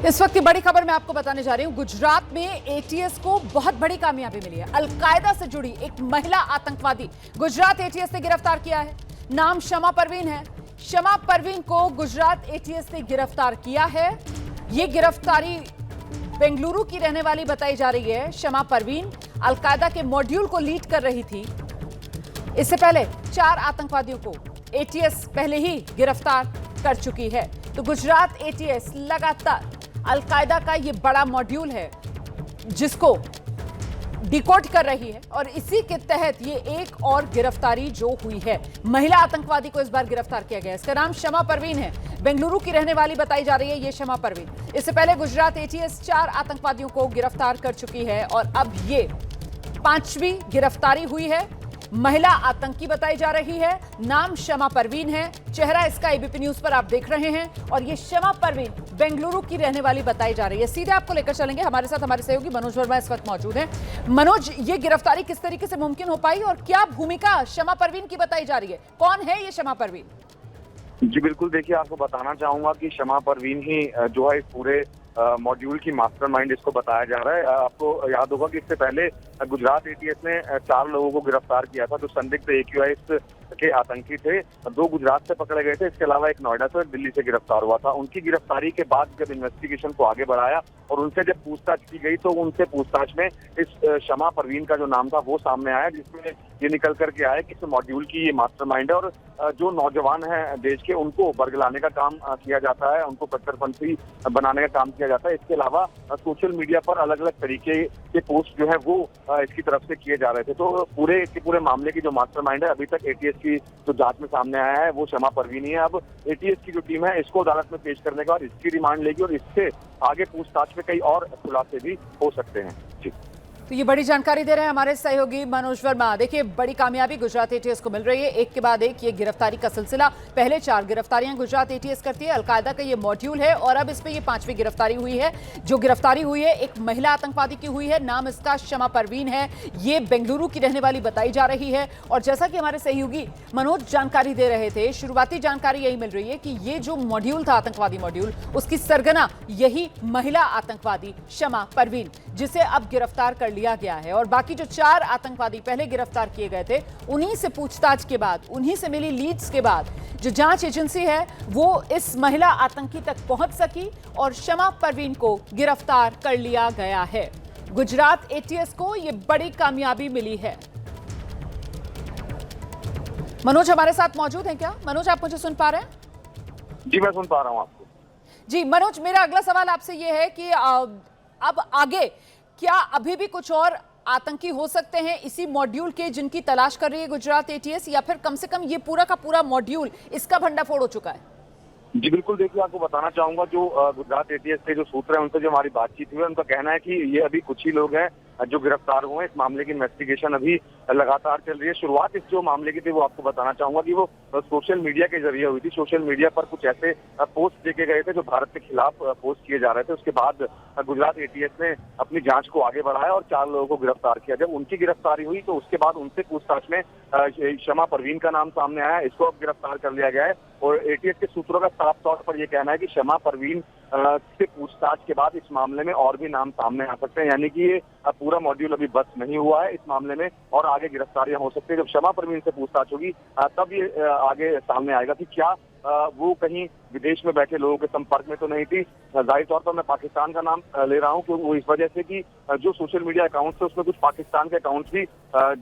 इस वक्त की बड़ी खबर मैं आपको बताने जा रही हूं। गुजरात में एटीएस को बहुत बड़ी कामयाबी मिली है। अलकायदा से जुड़ी एक महिला आतंकवादी गुजरात एटीएस ने गिरफ्तार किया है। नाम शमा परवीन है। शमा परवीन को गुजरात एटीएस ने गिरफ्तार किया है। यह गिरफ्तारी बेंगलुरु की रहने वाली बताई जा रही है। शमा परवीन अलकायदा के मॉड्यूल को लीड कर रही थी। इससे पहले 4 आतंकवादियों को एटीएस पहले ही गिरफ्तार कर चुकी है। तो गुजरात एटीएस लगातार अलकायदा का ये बड़ा मॉड्यूल है जिसको डिकोड कर रही है और इसी के तहत ये एक और गिरफ्तारी जो हुई है, महिला आतंकवादी को इस बार गिरफ्तार किया गया है। इसका नाम शमा परवीन है। बेंगलुरु की रहने वाली बताई जा रही है ये शमा परवीन। इससे पहले गुजरात एटीएस 4 आतंकवादियों को गिरफ्तार कर चुकी है और अब ये 5वीं गिरफ्तारी हुई है। महिला आतंकी बताई जा रही है। नाम शमा परवीन है। चेहरा इसका एबीपी न्यूज पर आप देख रहे हैं और ये शमा परवीन बेंगलुरु की रहने वाली बताई जा रही है। सीधे आपको लेकर चलेंगे। हमारे साथ हमारे सहयोगी मनोज वर्मा इस वक्त मौजूद हैं। मनोज, ये गिरफ्तारी किस तरीके से मुमकिन हो पाई और क्या भूमिका शमा परवीन की बताई जा रही है? कौन है ये शमा परवीन? जी बिल्कुल, देखिए आपको बताना चाहूंगा कि शमा परवीन ही जो है इस पूरे मॉड्यूल की मास्टरमाइंड इसको बताया जा रहा है। आपको याद होगा कि इससे पहले गुजरात एटीएस ने 4 लोगों को गिरफ्तार किया था जो संदिग्ध AQIs के आतंकी थे। 2 गुजरात से पकड़े गए थे, इसके अलावा एक नोएडा से और दिल्ली से गिरफ्तार हुआ था। उनकी गिरफ्तारी के बाद जब इन्वेस्टिगेशन को आगे बढ़ाया और उनसे जब पूछताछ की गई तो उनसे पूछताछ में इस शमा परवीन का जो नाम था वो सामने आया, जिसमें ये निकल करके आया कि इस मॉड्यूल की ये मास्टरमाइंड है और जो नौजवान हैं देश के उनको बरगलाने का काम किया जाता है, उनको कट्टरपंथी बनाने का काम किया जाता है। इसके अलावा सोशल मीडिया पर अलग अलग तरीके के पोस्ट जो है वो इसकी तरफ से किए जा रहे थे। तो पूरे के पूरे मामले की जो मास्टरमाइंड है अभी तक एटीएस की जो जांच में सामने आया है वो शमा परवीन ही है। अब एटीएस की जो टीम है इसको अदालत में पेश करने के बाद इसकी रिमांड लेगी और इससे आगे पूछताछ में कई और खुलासे भी हो सकते हैं। जी, तो ये बड़ी जानकारी दे रहे हैं हमारे सहयोगी मनोज वर्मा। देखिए, बड़ी कामयाबी गुजरात एटीएस को मिल रही है। एक के बाद एक ये गिरफ्तारी का सिलसिला। पहले 4 गिरफ्तारियां गुजरात एटीएस करती है। अलकायदा का ये मॉड्यूल है और अब इसमें ये 5वीं गिरफ्तारी हुई है। जो गिरफ्तारी हुई है एक महिला आतंकवादी की हुई है। नाम इसका शमा परवीन है। ये बेंगलुरु की रहने वाली बताई जा रही है और जैसा कि हमारे सहयोगी मनोज जानकारी दे रहे थे, शुरुआती जानकारी यही मिल रही है कि ये जो मॉड्यूल था, आतंकवादी मॉड्यूल, उसकी सरगना यही महिला आतंकवादी शमा परवीन, जिसे अब गिरफ्तार कर लिया गया है। और बाकी जो 4 आतंकवादी पहले गिरफ्तार किए गए थे, उन्हीं से पूछताछ के बाद, उन्हीं से मिली लीड्स के बाद जो जांच एजेंसी है वो इस महिला आतंकी तक पहुंच सकी और शमा परवीन को गिरफ्तार कर लिया गया है। गुजरात एटीएस को यह बड़ी कामयाबी मिली है। मनोज हमारे साथ मौजूद हैं क्या? मनोज, आप मुझे सुन पा रहे हैं? जी मैं सुन पा रहा हूँ आपको। जी मनोज, मेरा अगला सवाल आपसे यह है कि अब आगे क्या अभी भी कुछ और आतंकी हो सकते हैं इसी मॉड्यूल के जिनकी तलाश कर रही है गुजरात एटीएस, या फिर कम से कम ये पूरा का पूरा मॉड्यूल इसका भंडाफोड़ हो चुका है? जी बिल्कुल, देखिए आपको बताना चाहूंगा जो गुजरात एटीएस के जो सूत्र हैं उनसे जो हमारी बातचीत हुई है, उनका कहना है कि ये अभी कुछ ही लोग हैं जो गिरफ्तार हुए। इस मामले की इन्वेस्टिगेशन अभी लगातार चल रही है। शुरुआत इस जो मामले की थी वो आपको बताना चाहूंगा कि वो सोशल मीडिया के जरिए हुई थी। सोशल मीडिया पर कुछ ऐसे पोस्ट देखे गए थे जो भारत के खिलाफ पोस्ट किए जा रहे थे। उसके बाद गुजरात एटीएस ने अपनी जांच को आगे बढ़ाया और 4 लोगों को गिरफ्तार किया। जब उनकी गिरफ्तारी हुई तो उसके बाद उनसे पूछताछ में शमा परवीन का नाम सामने आया। इसको अब गिरफ्तार कर लिया गया है और एटीएस के सूत्रों का साफ तौर पर यह कहना है कि शमा परवीन से पूछताछ के बाद इस मामले में और भी नाम सामने आ सकते हैं। यानी कि ये पूरा मॉड्यूल अभी बस नहीं हुआ है, इस मामले में और आगे गिरफ्तारियां हो सकती है। जब शमा परवीन से पूछताछ होगी तब ये आगे सामने आएगा कि क्या वो कहीं विदेश में बैठे लोगों के संपर्क में तो नहीं थी। जाहिर तौर पर मैं पाकिस्तान का नाम ले रहा हूं क्योंकि वो इस वजह से कि जो सोशल मीडिया अकाउंट्स है उसमें कुछ पाकिस्तान के अकाउंट्स भी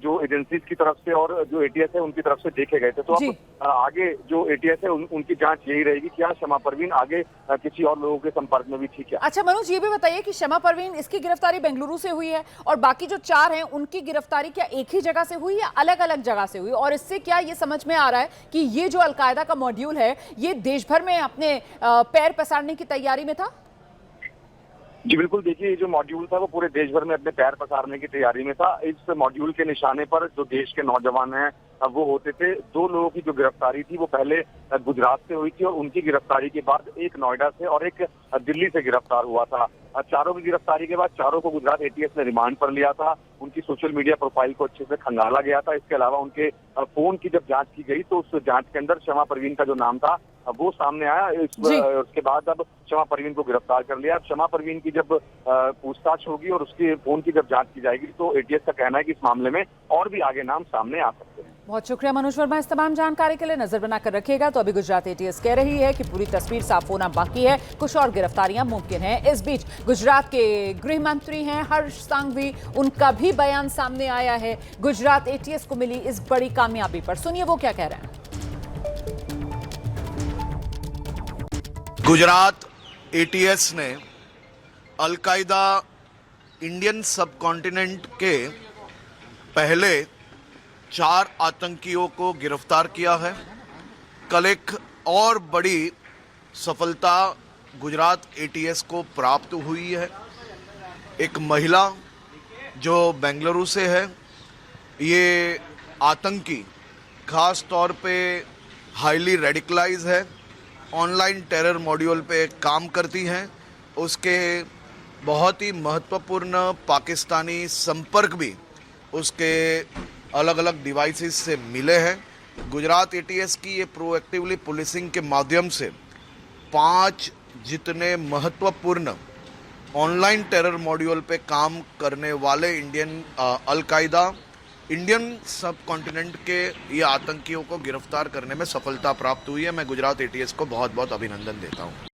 जो एजेंसीज की तरफ से और जो एटीएस है उनकी तरफ से देखे गए थे। तो अब आगे जो एटीएस है उनकी जांच यही रहेगी क्या शमा परवीन आगे किसी और लोगों के संपर्क में भी थी क्या। अच्छा मनोज, ये भी बताइए कि शमा परवीन, इसकी गिरफ्तारी बेंगलुरु से हुई है और बाकी जो 4 हैं उनकी गिरफ्तारी क्या एक ही जगह से हुई या अलग अलग जगह से हुई? और इससे क्या ये समझ में आ रहा है कि ये जो अलकायदा का मॉड्यूल है ये देश भर में अपने पैर पसारने की तैयारी में था? जी बिल्कुल, देखिए ये जो मॉड्यूल था वो पूरे देश भर में अपने पैर पसारने की तैयारी में था। इस मॉड्यूल के निशाने पर जो देश के नौजवान हैं वो होते थे। 2 लोगों की जो गिरफ्तारी थी वो पहले गुजरात से हुई थी और उनकी गिरफ्तारी के बाद एक नोएडा से और एक दिल्ली से गिरफ्तार हुआ था। चारों की गिरफ्तारी के बाद चारों को गुजरात एटीएस ने रिमांड पर लिया था। उनकी सोशल मीडिया प्रोफाइल को अच्छे से खंगाला गया था। इसके अलावा उनके फोन की जब जांच की गई तो उस जांच के अंदर शमा परवीन का जो नाम था वो सामने आया। उसके बाद अब शमा परवीन को गिरफ्तार कर लिया। अब शमा परवीन की जब पूछताछ होगी और उसके फोन की जब जांच की जाएगी तो एटीएस का कहना है कि इस मामले में और भी आगे नाम सामने आ सकते हैं। बहुत शुक्रिया मनोज वर्मा, इस तमाम जानकारी के लिए। नजर बनाकर रखिएगा। तो अभी गुजरात एटीएस कह रही है कि पूरी तस्वीर साफ होना बाकी है, कुछ और गिरफ्तारियां मुमकिन है। इस बीच गुजरात के गृह मंत्री हैं हर्ष सांघवी, उनका भी बयान सामने आया है गुजरात एटीएस को मिली इस बड़ी कामयाबी पर। सुनिए वो क्या कह रहे हैं। गुजरात एटीएस ने अलकायदा इंडियन सब कॉन्टिनेंट के पहले 4 आतंकियों को गिरफ्तार किया है। कल एक और बड़ी सफलता गुजरात एटीएस को प्राप्त हुई है। एक महिला जो बेंगलुरु से है, ये आतंकी खास तौर पे हाईली रेडिकलाइज है, ऑनलाइन टेरर मॉड्यूल पे काम करती हैं। उसके बहुत ही महत्वपूर्ण पाकिस्तानी संपर्क भी उसके अलग अलग डिवाइसेस से मिले हैं। गुजरात एटीएस की ये प्रोएक्टिवली पुलिसिंग के माध्यम से 5 जितने महत्वपूर्ण ऑनलाइन टेरर मॉड्यूल पे काम करने वाले अलकायदा इंडियन सब कॉन्टिनेंट के ये आतंकियों को गिरफ्तार करने में सफलता प्राप्त हुई है। मैं गुजरात एटीएस को बहुत बहुत अभिनंदन देता हूँ।